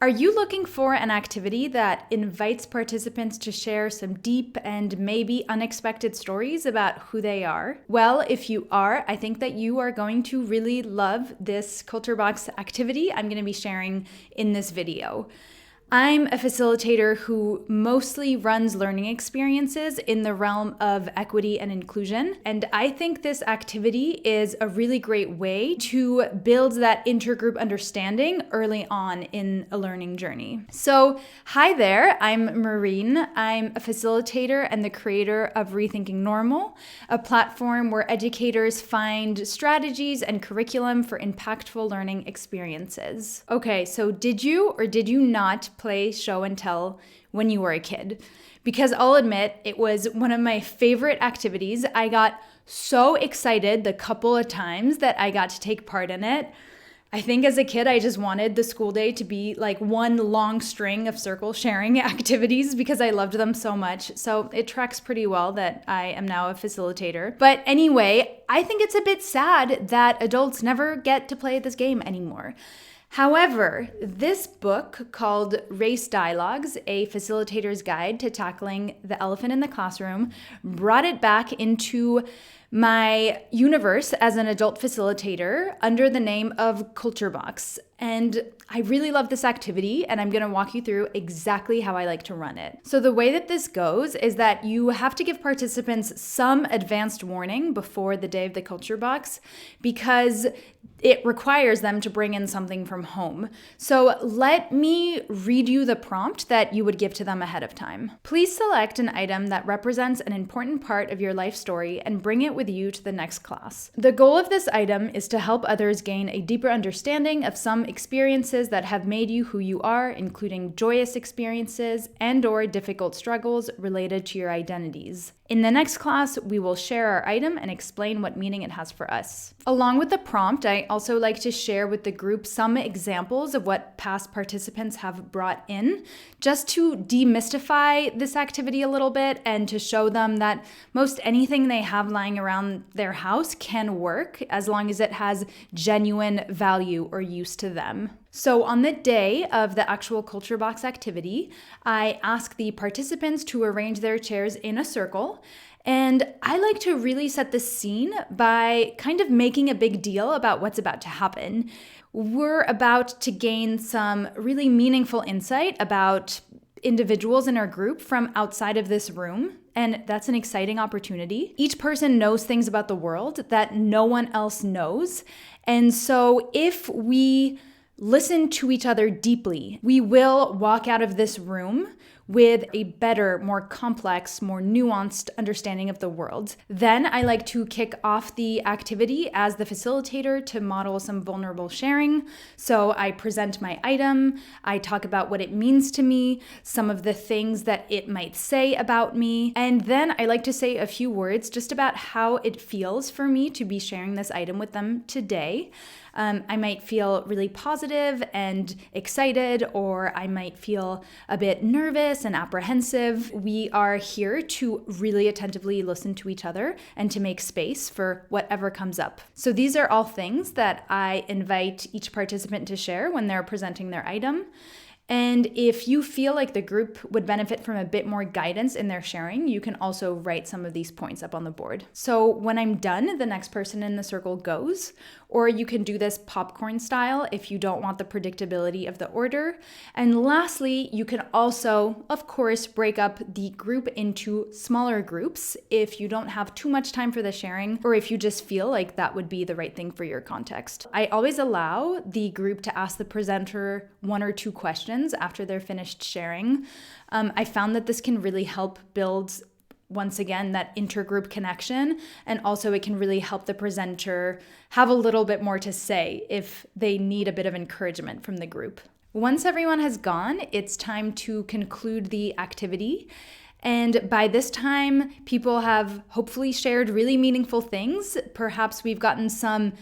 Are you looking for an activity that invites participants to share some deep and maybe unexpected stories about who they are? Well, if you are, I think that you are going to really love this Culture Box activity I'm going to be sharing in this video. I'm a facilitator who mostly runs learning experiences in the realm of equity and inclusion, and I think this activity is a really great way to build that intergroup understanding early on in a learning journey. So, hi there, I'm Maureen. I'm a facilitator and the creator of Rethinking Normal, a platform where educators find strategies and curriculum for impactful learning experiences. Okay, so did you or did you not play show and tell when you were a kid? Because I'll admit, it was one of my favorite activities. I got so excited the couple of times that I got to take part in it. I think as a kid, I just wanted the school day to be like one long string of circle sharing activities because I loved them so much. So it tracks pretty well that I am now a facilitator. But anyway, I think it's a bit sad that adults never get to play this game anymore. However, this book called Race Dialogues, A Facilitator's Guide to Tackling the Elephant in the Classroom, brought it back into my universe as an adult facilitator under the name of Culture Box. And I really love this activity, and I'm going to walk you through exactly how I like to run it. So the way that this goes is that you have to give participants some advanced warning before the day of the Culture Box because it requires them to bring in something from home. So let me read you the prompt that you would give to them ahead of time. Please select an item that represents an important part of your life story and bring it with you to the next class. The goal of this item is to help others gain a deeper understanding of some experiences that have made you who you are, including joyous experiences and/or difficult struggles related to your identities. In the next class, we will share our item and explain what meaning it has for us. Along with the prompt, I also like to share with the group some examples of what past participants have brought in, just to demystify this activity a little bit and to show them that most anything they have lying around their house can work as long as it has genuine value or use to them. So on the day of the actual Culture Box activity, I ask the participants to arrange their chairs in a circle. And I like to really set the scene by kind of making a big deal about what's about to happen. We're about to gain some really meaningful insight about individuals in our group from outside of this room. And that's an exciting opportunity. Each person knows things about the world that no one else knows. And so if we listen to each other deeply, we will walk out of this room with a better, more complex, more nuanced understanding of the world. Then I like to kick off the activity as the facilitator to model some vulnerable sharing. So I present my item, I talk about what it means to me, some of the things that it might say about me, and then I like to say a few words just about how it feels for me to be sharing this item with them today. I might feel really positive and excited, or I might feel a bit nervous and apprehensive. We are here to really attentively listen to each other and to make space for whatever comes up. So these are all things that I invite each participant to share when they're presenting their item. And if you feel like the group would benefit from a bit more guidance in their sharing, you can also write some of these points up on the board. So when I'm done, the next person in the circle goes, or you can do this popcorn style if you don't want the predictability of the order. And lastly, you can also, of course, break up the group into smaller groups if you don't have too much time for the sharing, or if you just feel like that would be the right thing for your context. I always allow the group to ask the presenter one or two questions after they're finished sharing. I found that this can really help build, once again, that intergroup connection, and also it can really help the presenter have a little bit more to say if they need a bit of encouragement from the group. Once everyone has gone, it's time to conclude the activity. And by this time, people have hopefully shared really meaningful things. Perhaps we've gotten some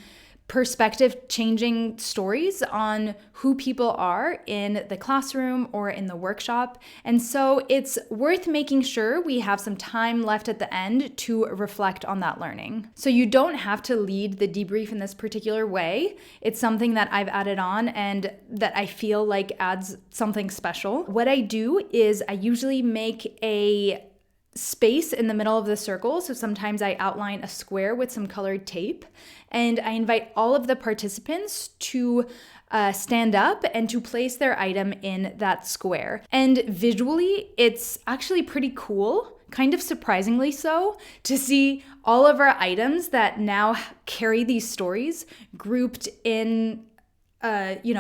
perspective changing stories on who people are in the classroom or in the workshop. And so it's worth making sure we have some time left at the end to reflect on that learning. So you don't have to lead the debrief in this particular way. It's something that I've added on and that I feel like adds something special. What I do is I usually make a space in the middle of the circle. So sometimes I outline a square with some colored tape, and I invite all of the participants to stand up and to place their item in that square. And visually, it's actually pretty cool, kind of surprisingly so, to see all of our items that now carry these stories grouped in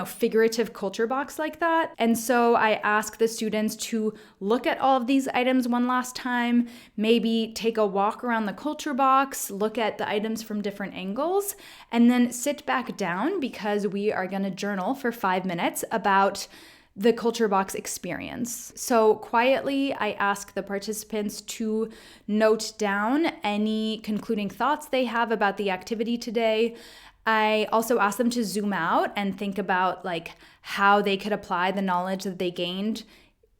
figurative culture box like that. And so I ask the students to look at all of these items one last time, maybe take a walk around the culture box, look at the items from different angles, and then sit back down because we are going to journal for 5 minutes about the culture box experience. So quietly, I ask the participants to note down any concluding thoughts they have about the activity today. I also ask them to zoom out and think about how they could apply the knowledge that they gained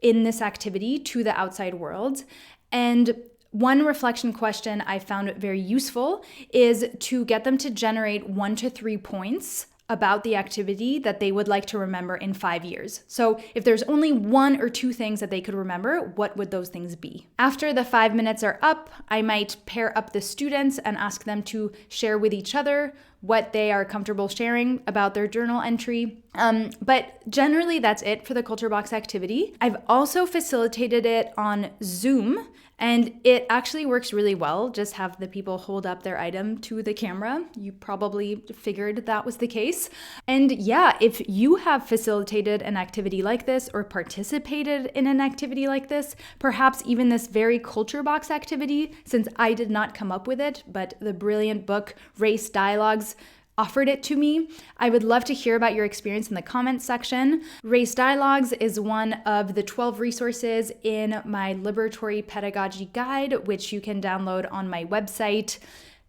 in this activity to the outside world. And one reflection question I found very useful is to get them to generate 1 to 3 points about the activity that they would like to remember in 5 years. So if there's only 1 or 2 things that they could remember, what would those things be? After the 5 minutes are up, I might pair up the students and ask them to share with each other what they are comfortable sharing about their journal entry. But generally, that's it for the Culture Box activity. I've also facilitated it on Zoom, and it actually works really well. Just have the people hold up their item to the camera. You probably figured that was the case. And yeah, if you have facilitated an activity like this or participated in an activity like this, perhaps even this very Culture Box activity, since I did not come up with it, but the brilliant book Race Dialogues offered it to me, I would love to hear about your experience in the comments section. Race Dialogues is one of the 12 resources in my Liberatory Pedagogy Guide, which you can download on my website.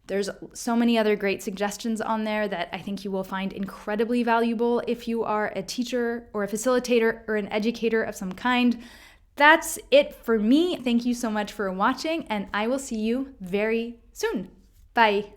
There's so many other great suggestions on there that I think you will find incredibly valuable if you are a teacher or a facilitator or an educator of some kind. That's it for me. Thank you so much for watching, and I will see you very soon. Bye.